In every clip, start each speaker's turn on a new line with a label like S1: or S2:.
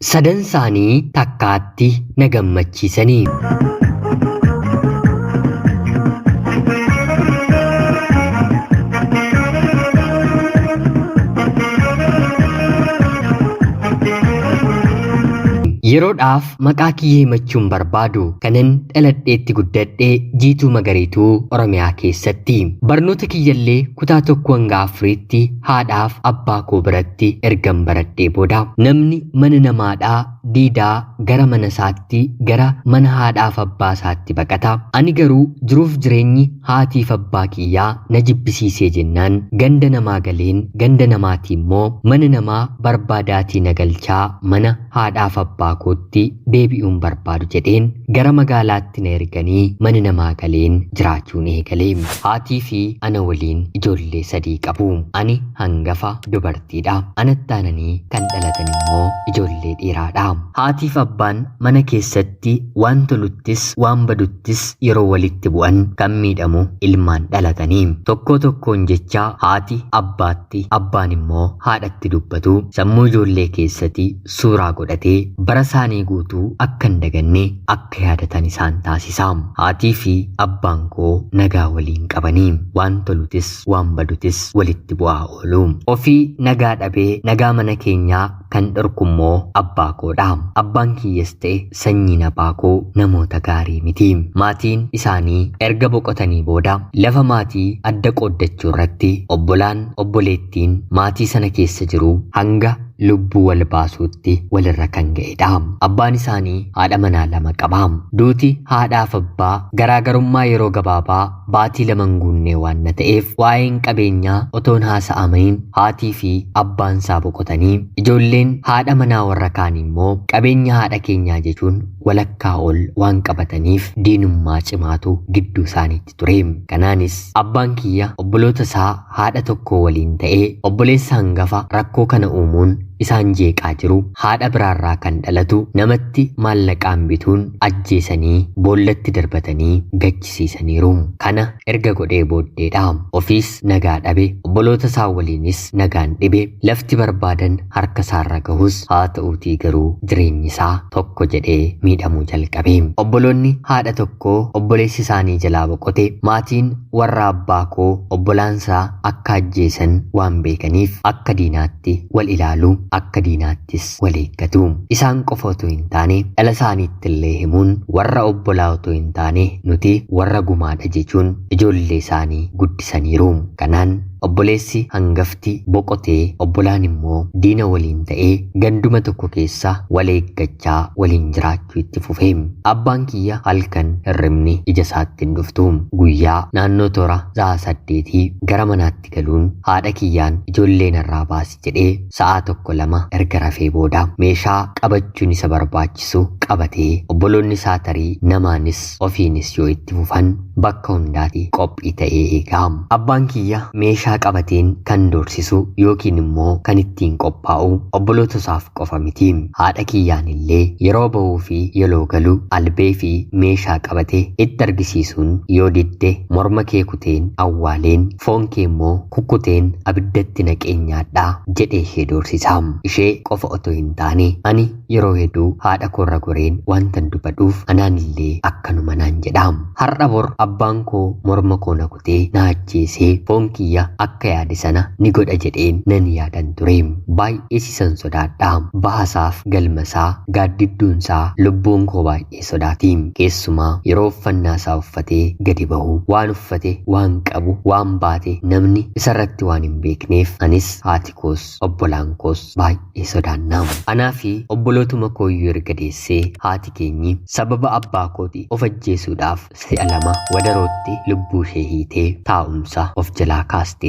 S1: Sadan isaanii takkaatti na gammachiisanii. Yeroodhaaf maqaa kiyya himachuun barbaadu kanan dhaladheetti guddadhee Jiituu Magariituu Oromiyaa keessatti. Barnoota kiyyallee kutaa 1 hanga 4tti haadhaaf abbaa koo biratti ergan baradhee booda namni mana namaadhaa diidaa gara mana isaatti gara mana haadhaaf abbaa isaatti baqata. Ani garuu jiruuf jireenyi haatiif abbaa kiyyaa na jibbisiisee jennaan ganda namaa galeen ganda namaatii immoo mana namaa barbaadaatii na galchaa mana haadhaaf abbaa kootti deebi'uun barbaadu jedheen gara magaalaatti na erganii mana namaa galeen jiraachuun eegalee. Haatii fi ana waliin ijoollee 3 qabu. Ani hangafa dubartiidha. Anatti aananii kan dhalatan immoo ijoollee dhiiraadha. Haatiif abbaan mana keessatti waan toluttis waan baduttis yeroo walitti bu'an kan miidhamu ilmaan dhalatanii. Tokkoon jecha haati abbaatti abbaan immoo haadhatti dubbatu sammuu ijoollee keessatti suuraa godhatee bara isaanii guutuu akka hin daganne akka yaadatan isaan taasisa. Haatii fi abbaan koo nagaa waliin qabanii waan tolutis waan badutis walitti bu'aa oolu. Ofii nagaa dhabee nagaa mana keenyaa kan dhorku immoo abbaa koodha. Abbaan kiyyas ta'e sanyiin abbaa koo namoota gaarii miti. Maatiin isaanii erga boqotanii booda lafa maatii adda qooddachuu irratti obbolaan obboleettiin maatii sana keessa jiru hanga lubbuu wal baasuutti walirra kan ga'edha. Abbaan isaanii haadha manaa 2 qaba. Duuti haadhaaf abbaa garaagarummaa yeroo gabaabaa baatii 2 guunnee waan ta'eef waa'een qabeenyaa otoon haasa'amiin haatii fi abbaan isaa boqotanii ijoolleen haadha manaa warra kaan immoo qabeenya haadha keenyaa jechuun walakkaa ol waan qabataniif diinummaa cimaatu gidduu isaaniitti ture. Kanaanis abbaan kiyya obboloota isaa haadha tokko waliin ta'ee obboleessa hangafa rakkoo kana uumuun isaan jeeqaa jiru. Haadha biraarraa kan dhalatu namatti maallaqaan bituun ajjeesanii boollatti darbatanii gachisiisaniiru. Kana erga godhee booddeedha. Ofiis nagaa dhabe obboloota isaa waliinis nagaan dhibe. Lafti barbaadan harka isaarra gahus haa ta'uutii garuu jireenyi isaa tokko jedhee miidhamuu jalqabe. Obboloonni haadha tokko obboleessi isaanii jalaa boqote. Maatiin warra abbaa koo obbolaansaa akka ajjeesan waan beekaniif akka diinaatti wal ilaalu. Akka diinaattis wal eeggatu. Isaan qofa otoo hin taane dhala isaaniitti illee himuun warra obbolaa otoo hin taane nuti warra gumaadha jechuun ijoollee isaanii guddisaniiru. Kanaan obboleessi hangafti boqotee obbolaan immoo diina waliin ta'ee ganduma tokko keessa wal eeggachaa waliin jiraachuu itti fufe. Abbaan kiyya halkan hirribni ija isaatti hin dhuftu. Guyyaa naannoo toora 8 gara manaatti galuun haadha kiyyaan ijoollee narraa baasi jedhee sa'a 1-2 erga rafee booda meeshaa qabachuun isa barbaachisu qabatee obboloonni isaa tarii namaanis ofiinis yoo itti fufan bakka hundaatti qophii ta'ee eega. Abbaan kiyya meeshaa qabateen kan doorsisu yookiin immoo kan ittiin qophaa'u obboloota isaaf qofa miti. Haadha kiyyaan illee yeroo ba'uu fi yeroo galu albee fi meeshaa qabate itti argisiisuun yoo didde morma kee kuteen awwaaleen foon kee immoo kukkuteen abiddatti naqee nyaadhaa jedhee ishee doorsisa. Ishee qofa otoo hin taane ani yeroo hedduu haadha koorra goreen wantan dubbadhuuf anaan illee akkanuma naan jedha. Har'a bor abbaan koo morma koo na kutee na ajjeesee foon kiyya akka yaade sana ni godha jedheen nan yaadan ture. Baay'ee sisan sodaadha. Bahasaaf galmasaa gaaddidduunsaa lubbuun koo baay'ee sodaati. Keessumaa yeroo uffannaa isaa uffatee gadi bahu waan uffate waan qabu waan baate namni isarratti waan hin beekneef anis haati koos obbolaan koos baay'ee sodaannaa. Anaa fi obbolootuma kooyyuu erga deessee haati keenyi sababa abbaa kooti of ajjeesuudhaaf 2 wadarootti lubbuu ishee hiitee taa'umsa of jalaa kaaste.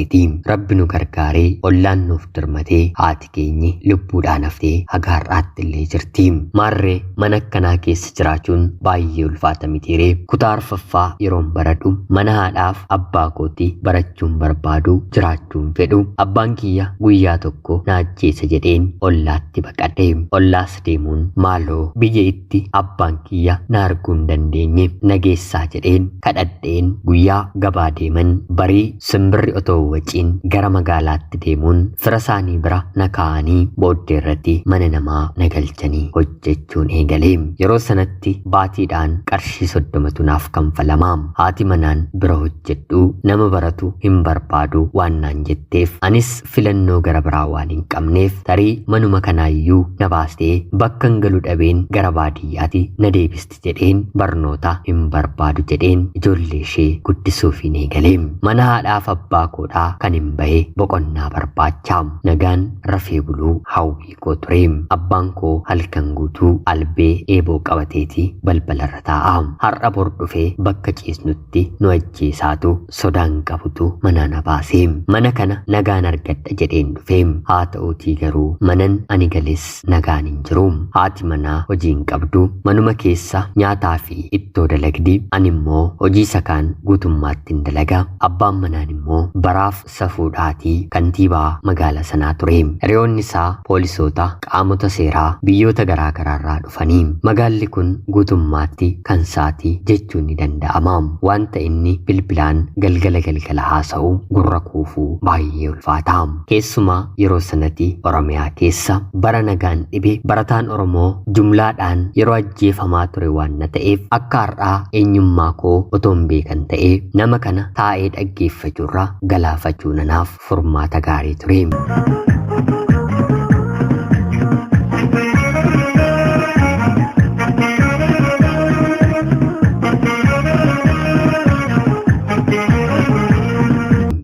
S1: Rabbi nu gargaaree ollaan nuuf dirmatee haati keenyi lubbuudhaan haftee haga har'aatti illee jirti. Maarree mana akkanaa keessa jiraachuun baay'ee ulfaata mitiiree. Kutaa 4ffaa yeroon baradhu mana haadhaaf abbaa kooti barachuun barbaadu jiraachuun fedhu. Abbaan kiyya guyyaa tokko na ajjeesa jedheen ollaatti baqadhe. Ollaas deemuun maaloo biyya itti abbaan kiyya na arguu hin dandeenye nageessaa jedheen kadhadheen guyyaa gabaa deeman barii simbirri otoo waciin gara magaalaatti deemuun fira isaanii bira na kaa'anii booddee irratti mana namaa na galchanii hojjechuun eegalee. Yeroo sanatti baatiidhaan qarshii 30 naaf kanfalamaam. Haati manaan bira hojjedhu nama baratu hin barbaadu waan naan jetteef anis filannoo gara biraa waan hin qabneef tarii manuma kanaayyuu na baastee bakka galu dhabeen gara baadiyyaatti na deebisti jedheen barnoota hin barbaadu jedheen ijoollee ishee guddisuuf hin eegalee. Mana haadhaaf abbaa koodhaa kan hin bahe boqonnaa barbaachaam. Nagaan rafee buluu hawwii koo ture. Abbaan koo halkan guutuu albee eeboo qabateeti balbalarra taa'aam. Har'a bor dhufee bakka ciisnutti nu ajjeesaatu sodaan qabutu mana na baasee. Mana kana nagaan argadha jedheen dhufeem. Haa ta'uutii garuu manan ani gales nagaan hin jiru. Haati manaa hojii hin qabdu. Manuma keessa nyaataa fi ittoo dalagdi. Ani immoo hojii sakaan guutummaatti hin dalaga. Abbaan manaan immoo baraaf safuudhaatii kantiibaa magaalaa sanaa ture. Hiriyoonni isaa poolisoota qaamota seeraa biyyoota garaa garaarraa dhufanii. Magaalli kun guutummaatti kan isaati jechuun ni danda'ama. Wanta inni bilbilaan galgala haasa'u gurra kuufuu baay'ee ulfaata. Keessumaa yeroo sanatti Oromiyaa keessa bara nagaan dhibe barataan Oromoo jumlaadhaan yeroo ajjeefamaa ture waan na ta'eef akka har'aa eenyummaa koo otoo hin beekan ta'ee nama kana taa'ee dhaggeeffachuurra galaafachuu nanaaf furmaata gaarii ture.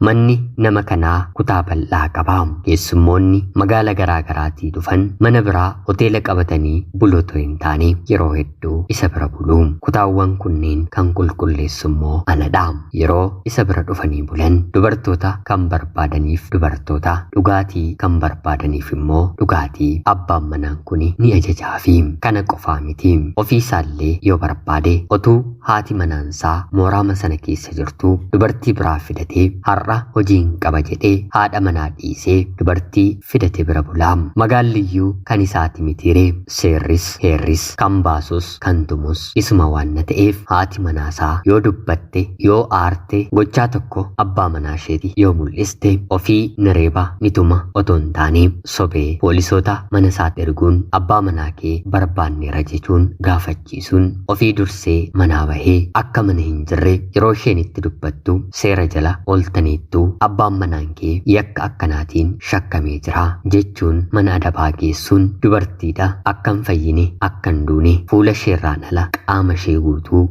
S1: Manni nama kanaa kutaa bal'aa qaba. Keessummoonni magaala garaa garaatii dhufan mana biraa hoteela qabatanii bulotoo hin taane yeroo hedduu isa bira bulu. Kutaawwan kunneen kan qulqulleessu immoo anadha. Yeroo isa bira dhufanii bulan dubartoota kan barbaadaniif dubartoota, dhugaatii kan barbaadaniif immoo dhugaatii abbaan manaan kun ni ajajaafi. Kana qofaa miti. Ofiisaallee yoo barbaade otuu haati manaansaa mooraama sana keessa jirtu dubartii biraa fidatee har'a hojiin qaba jedhee haadha manaa dhiisee dubartii fidate bira bulaam. Magaalliyyuu kan isaati mitiire. Seerris heerris kan baasus kan tumus isuma waan na ta'eef haati manaasaa yoo dubbatte yoo aarte gochaa tokko abbaa manaa isheeti yoo mul'iste ofii ni reeba ni tuma otoo hin taane sobee poolisoota mana isaatti erguun abbaa manaa kee barbaanneera jechuun gaafachiisuun ofii dursee manaa bahee akka mana hin jirre yeroo isheen itti dubbattu seera jala ooltaniitu abbaan manaan kee yakka akkanaatiin shakkamee jira jechuun mana adabaa geessuun dubartiidha akkan fayyine akkan duune fuula isheerraan ala qaama ishee guutuu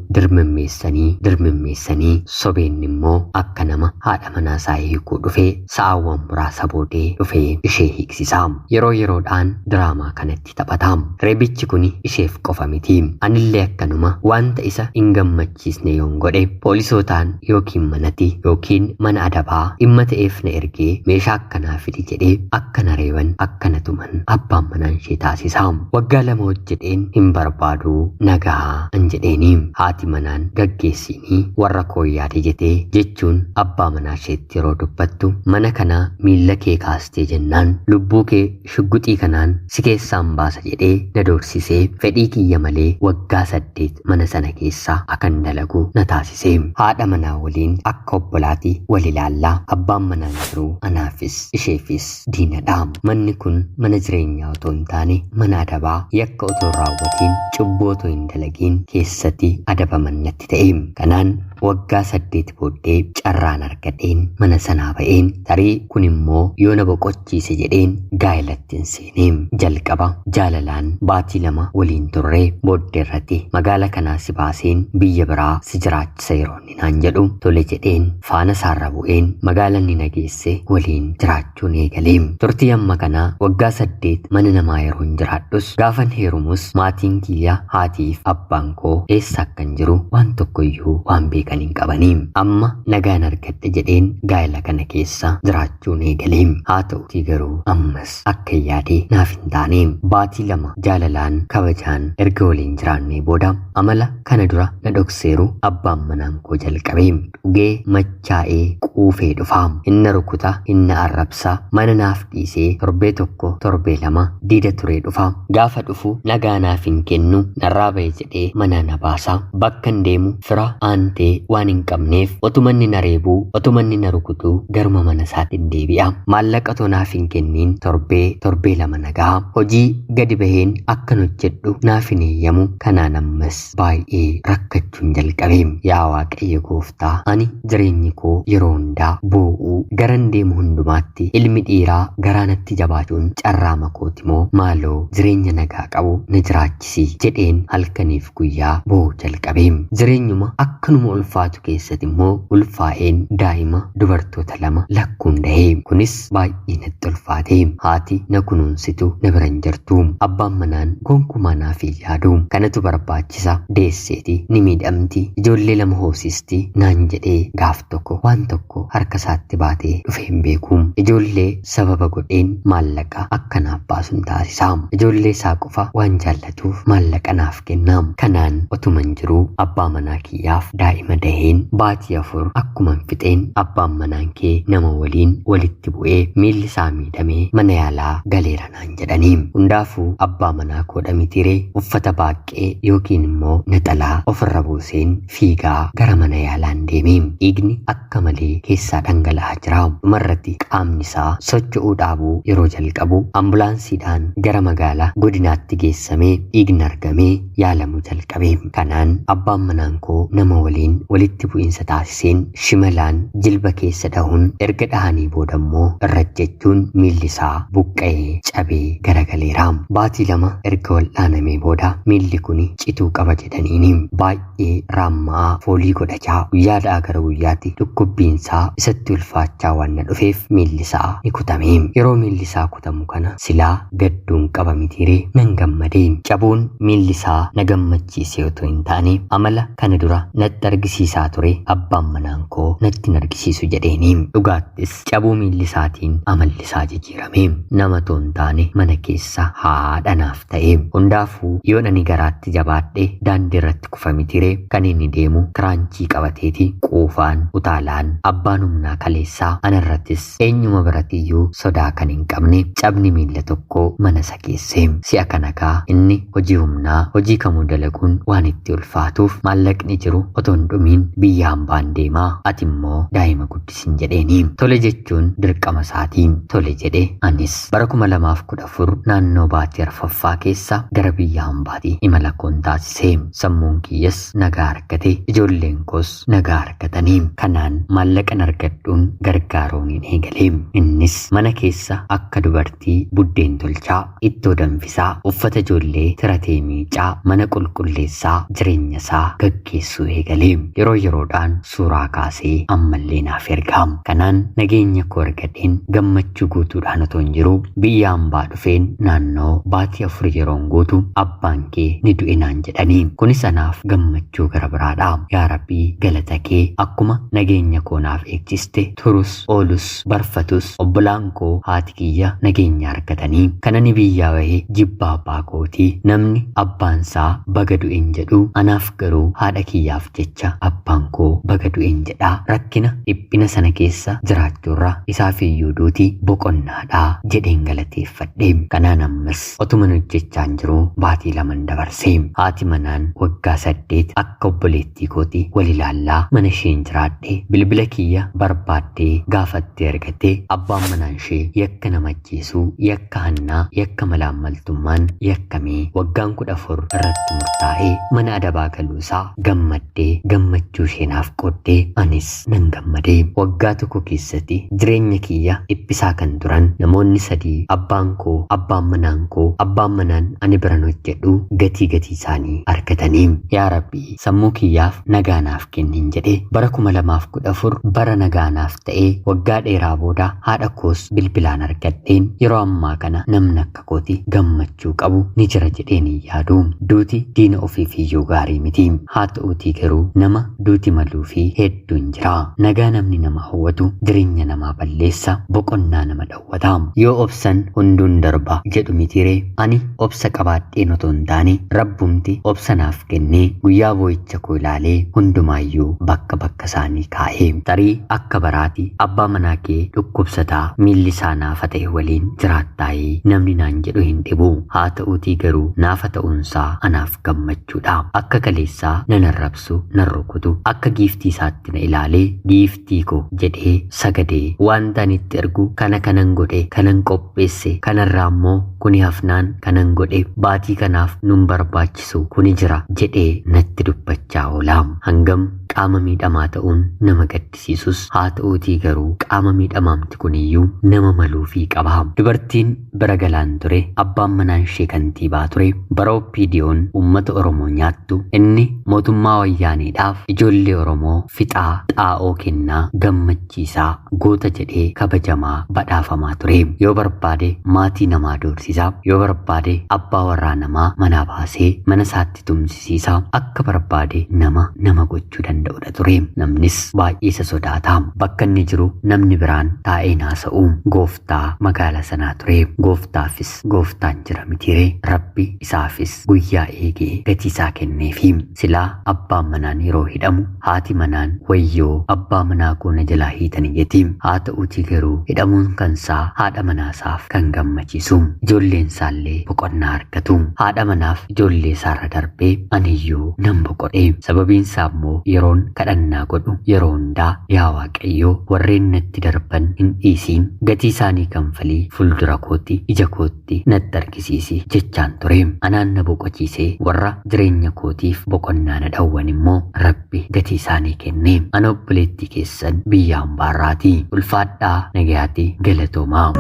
S1: dirmimmeessanii sobeen immoo akka nama haadha manaasaa hiikuu dhufee sa'aawwan muraasa boodee dhufee ishee hiiksisaa. Yeroodhaan diraamaa kanatti taphataa. Reebichi kun isheef qofa miti. Anillee akkanuma wanta isa hin gammachiisne yoon godhe poolisootaan yookiin manatti yookiin mana adabaa dhimma ta'eef na ergee meeshaa akkanaa fidi jedhee akkana reeban akkana tuman abbaan manaan ishee taasisaa. Waggaa 2 hojjedheen hin barbaadu nagaa an jedheeni. Haati manaan gaggeessinii warra koo yaade jetee jechuun abbaa manaa isheetti yeroo dubbattu mana kana miilla kee kaastee jennaan lubbuu kee shugguxii kanaan si keessaan baasa jedhee na doorsisee fedhii kiyya malee waggaa 8 mana sana keessaa akan dalagu na taasisee. Haadha manaa waliin akka obbolaati wal ilaallaa. Abbaan manaan jiru anaafis isheefis diinadha. Manni kun mana jireenyaa otoo hin taane mana adabaa yakka otoo raawwatiin cubbuu otoo hin dalagiin keessatti adabaman natti ta'e. Kanaan waggaa 8 booddee carraan argadheen mana sanaa ba'een tarii kun immoo yoo na boqochiise jedheen gaa'elatti hin seeneem. Jalqaba jaalalaan baatii 2 waliin turre booddee irratti magaala kanaa si baaseen biyya biraa si jiraachisa yeroo inni naan jedhu tole jedheen faana isaarra bu'een magaala ni nageesse waliin jiraachuun eegaleem. Turtii amma kanaa waggaa 8 mana namaa yeroo hin jiraadhus gaafan heerumus maatiin kiyya haatiif abbaan koo eessa akkan jiru waan tokkoyyuu waan beekan hin qabaniim. Amma nagaan argadhe jedheen gaa'ela kana keessa jiraachuun eegaleem. Haa ta'utii garuu ammas akka yaade naaf hin taaneem. Baatii 2 jaalalaan kabajaan erga waliin jiraannee booda amala kana dura na dhokseeru abbaan manaan koo jalqabeem. Dhugee machaa'ee quufee dhufaam. Inna rukuta inna arrabsa mana naaf dhiisee torbee 1 torbee 2 diida turee dhufa. Gaafa dhufu nagaa naaf hin kennu narraa ba'e jedhee mana na baasa. Bakka hin deemu fira aantee waan hin qabneef otumanni na reebuu otumanni na rukutuu garuma mana isaatti deebi'a. Maallaqa tonaaf hin kenniin torbee lama nagaa hojii gadi baheen akkan hojjedhu naaf hin eeyyamu. Kanaan ammas baay'ee rakkachuun jalqabe. Yaa Waaqayyo Gooftaa, ani jireenyi koo yeroo hundaa boo'uu garan deemu hundumaatti ilmi dhiiraa garaanatti jabaachuun carraa makooti moo maaloo jireenya nagaa qabu na jiraachisi jedheen halkaniif guyyaa boo'uu jalqabe. Jireenyuma akkanuma ulfaatu keessatti immoo ulfaa'een daa'ima dubartoota 2 lakkuun dahee. Kunis baay'ee natti ulfaate. Haati na kunuunsitu na biran jirtu. Abbaan manaan gonkumaa naaf hin yaadu. Kanatu barbaachisa deesseeti ni miidhamti ijoollee 2 hoosisti naan jedhee gaaf tokko waan tokko harka isaatti baatee dhufe hin beeku. Ijoollee sababa godheen maallaqa akkanaaf baasuun taasisa. Ijoollee isaa qofa waan jaallatuuf maallaqa naaf kenna. Kanaan otuman jiru abbaa manaa kiyyaaf daa'ima daheen baatii 4 akkuman fixeen abbaan manaan kee nama waliin walitti bu'ee miilli isaa miidhamee mana yaalaa galeera naan jedhanii. Hundaafuu abbaa manaa koodha mitiree uffata baaqee yookiin immoo naxalaa ofirra buuseen fiigaa gara mana yaalaan deeme. Dhiigni akka malee keessaa dhangala'aa jira. Dhumarratti qaamni isaa socho'uu dhaabuu yeroo jalqabu ambulaansiidhaan gara magaalaa godinaatti geessamee dhiigni argamee yaalamuu jalqabe. Kanaan abbaan manaan koo nama waliin walitti bu'iinsa taasiseen shimalaan jilba keessa dhahuun erga dhahanii boodammoo irra jechuun miilli isaa buqqa'ee cabee garagaleera. Baatii 2 erga wal'aanamee booda miilli kun cituu qaba jedhaniini baay'ee raammaa foolii godhachaa guyyaadhaa gara guyyaatti dhukkubbiinsaa isatti ulfaachaa waan na dhufeef miilli isaa ni kutame. Yeroo miilli isaa kutamu kana silaa gadduun qaba mitiree nan gammade. Cabuun miilli isaa na gammachiise otoo hin taane amala kana dura natti argisiisaa ture abbaan manaan koo natti argisiisu jedheeni. Dhugaattis cabuu miilli isaatiin amalli isaa jijjiirame. Nama toon taane mana keessa haadhanaaf ta'e. Hundaafuu yoo ani garaatti jabaadhe daandii irratti kufa mitiree kan inni deemu kiraanchii qabateeti quufaan utaalaan abbaan humnaa kaleessaa anarrattis eenyuma birattiyyuu sodaa kan hin qabne cabni miilla tokko mana isa keesse. Si'a kanakaa inni hojii humnaa hojii kamuu dalaguun waan itti ulfaatuuf maallaqni jiru otoo hin dhumiin biyya hambaan deemaa ati immoo daa'ima guddisin jedheeni. Tole jechuun dirqama isaatiin tole jedhe. Anis bara 2014 naannoo baatii arfaffaa keessa gara biyya hambaatti imala koon taasise. Sammuun kiyyas nagaa argate ijoolleen koos nagaa argatanii. Kanaan maallaqan argadhuun gargaaruun hin eegale. Innis mana keessa akka dubartii buddeen tolchaa ittoo danfisaa uffata ijoollee tiratee miicaa mana qulqulleessaa jireenya isaa gaggeessuu eegale. Yeroo yeroodhaan suuraa kaasee ammallee naaf ergaa. Kanaan nageenya koo argadheen gammachuu guutuudhaan otoo hin jiru biyya hambaa dhufeen naannoo baatii 4 yeroon guutu abbaan kee ni du'e naan jedhanii. Kunis anaaf gammachuu gara biraadha. Yaa Rabbii galata kee akkuma nageenya koo naaf eegsiste turus oolus barfatus obbolaan koo haati kiyya nageenya argatanii. Kana ni biyyaa bahee jibba abbaa kootii namni abbaan isaa baga du'een jedhu anaaf garuu haadha kiyyaaf jecha abbaan koo baga du'een jedha. Rakkina dhiphina sana keessa jiraachuurra isaaf iyyuu duuti boqonnaadha jedheen galateeffadhe. Kanaan ammas otuman hojjechaan jiru baatii 2 dabarse. Haati manaan waggaa 8 akka obboleettii kooti wal ilaallaa mana isheen jiraadhe bilbila kiyya barbaaddee gaafattee argatte. Abbaan manaan ishee yakka nama ajjeesuu yakka hannaa yakka malaammaltummaan yakkamee waggaan 14 irratti murtaa'ee mana adabaa galuusaa gammaddee gammachuu isheenaaf qooddee anis nan gammade. Waggaa tokko keessatti jireenya kiyya dhiphisaa kan turan namoonni 3 abbaan koo abbaan manaan koo abbaan manaan ani biran hojjedhu gatii isaanii argatanii. Yaa Rabbii sammuu kiyyaaf nagaanaaf kennin jedhe bara 2014 bara nagaanaaf ta'ee waggaa dheeraa booda haadha koos bilbilaan argadheen yeroo ammaa kana namni akka kooti gammachuu qabu ni jira jedheen yaadu. Duuti diina ofiif iyyuu gaarii miti. Haa ta'uutii garuu nama duuti maluu fi hedduun jira. Nagaa namni nama hawwatu jireenya namaa balleessa boqonnaa nama dhawwata. Yoo obsan hunduun darba jedhu mitiree ani obsa qabaadheen otoo hin taane rabbumti obsa naaf kennee guyyaa boo'icha koo ilaalee hundumaayyuu bakka isaanii kaa'ee. Tarii akka baraati abbaa manaa kee dhukkubsataa miilli isaa naafa ta'e waliin jiraattaayee namni naan jedhu hin dhibu. Haa ta'uutii garuu naafa ta'uunsaa anaaf gammachuudha. Akka kaleessaa nan arrabsu nan tokkotu akka giiftii isaatti na ilaalee giiftii koo jedhee sagadee wanta ani itti ergu kanan godhe kanan qopheesse kanarraa immoo kuni hafnaan kanan godhe baatii kanaaf nun barbaachisu kuni jira jedhee natti dubbachaa oola. Hangam qaama miidhamaa ta'uun nama gaddisiisus haa ta'uutii garuu qaama miidhamaamti kuniyyuu nama maluufii qaba. Dubartiin bira galaan ture abbaan manaan ishee kantiibaa ture bara OPDO'n uummata Oromoo nyaattu inni mootummaa wayyaaneedhaaf ijoollee Oromoo fixaa xaa'oo kennaa gammachiisaa goota jedhee kabajamaa badhaafamaa ture. Yoo barbaade maatii namaa doorsisa, yoo barbaade abbaa warraa namaa manaa baasee mana isaatti tumsisiisa, akka barbaade nama gochuu danda'udha ture. Namnis baay'ee isa sodaata. Bakka inni jiru namni biraan taa'ee haasa'u gooftaa magaala sanaa ture. Gooftaafis gooftaan jira mitiire rabbi isaafis guyyaa eegee gatii isaa kenneefi. Silaa abbaan manaan yeroo hidhamu haati manaan wayyoo abbaa manaa koo na jalaa hiitanii jetti. Haa ta'uutii garuu hidhamuun kansaa haadha manaasaaf kan gammachiisu, ijoolleen isaallee boqonnaa argatu. Haadha manaaf ijoollee isaarra darbee aniyyuu nan boqodhe. Sababiin isaa immoo yeroon kadhannaa godhu yeroo hundaa yaa Waaqayyoo warreen natti darban hin dhiisiin gatii isaanii kanfalii fuuldura kootti ija kootti natti argisiisi jechaan ture. Anaan na boqochiisee warra jireenya kootiif boqonnaa na dhawwan immoo rabbi gatii isaanii kenne. Ana obboleettii keessan biyya hambaarraati. Ulfaadhaa nagayaatti galatoomaa.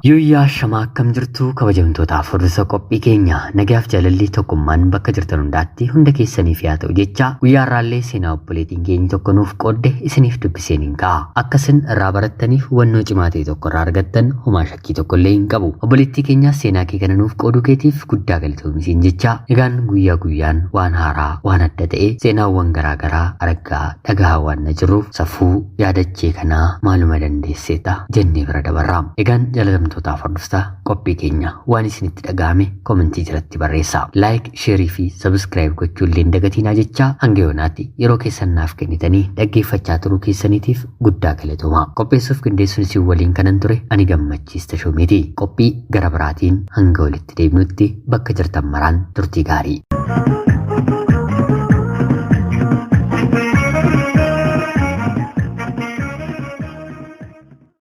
S1: Yuyyaa shamaa akkam jirtu kabajamtootaaf hordoftoota qophii keenya nagaaf jaalalli tokkummaan bakka jirtan hundaatti hunda keessaniif yaa ta'u jecha guyyaa irraallee seenaa obboleettiin keenya tokko nuuf qoodde isiniif dubbiseen hin ka'a. Akkasin irraa barattaniif hubannoo cimaa ta'e tokko irraa argattan homaa shakkii tokkollee hin qabu. Obboleettii keenya seenaa kee kana nuuf qooduu keetiif guddaa galatoomisiin jecha egaan guyyaa guyyaan waan haaraa waan adda ta'e seenaawwan garaagaraa argaa dhagaa waan na jirruuf safuu yaadachee kanaa maaluma dandeesseeta jennee bira dabarra. Egaan jaalatamtoota hordoftoota qophii keenya waan isinitti dhagahame komentii jalatti barreessaa. Laayik, sheerii fi sabskiraayib gochuullee hin dagatinaa jecha hanga yoonaatti yeroo keessan naaf kennitanii dhaggeeffachaa turuu keessaniitiif guddaa galatoomaa. Qopheessuuf qindeessuun isin waliin kanan ture ani Gammachiis Tashoomeeti. Qophii gara biraatiin hanga walitti deebinutti bakka jirtan maraan turtii gaarii.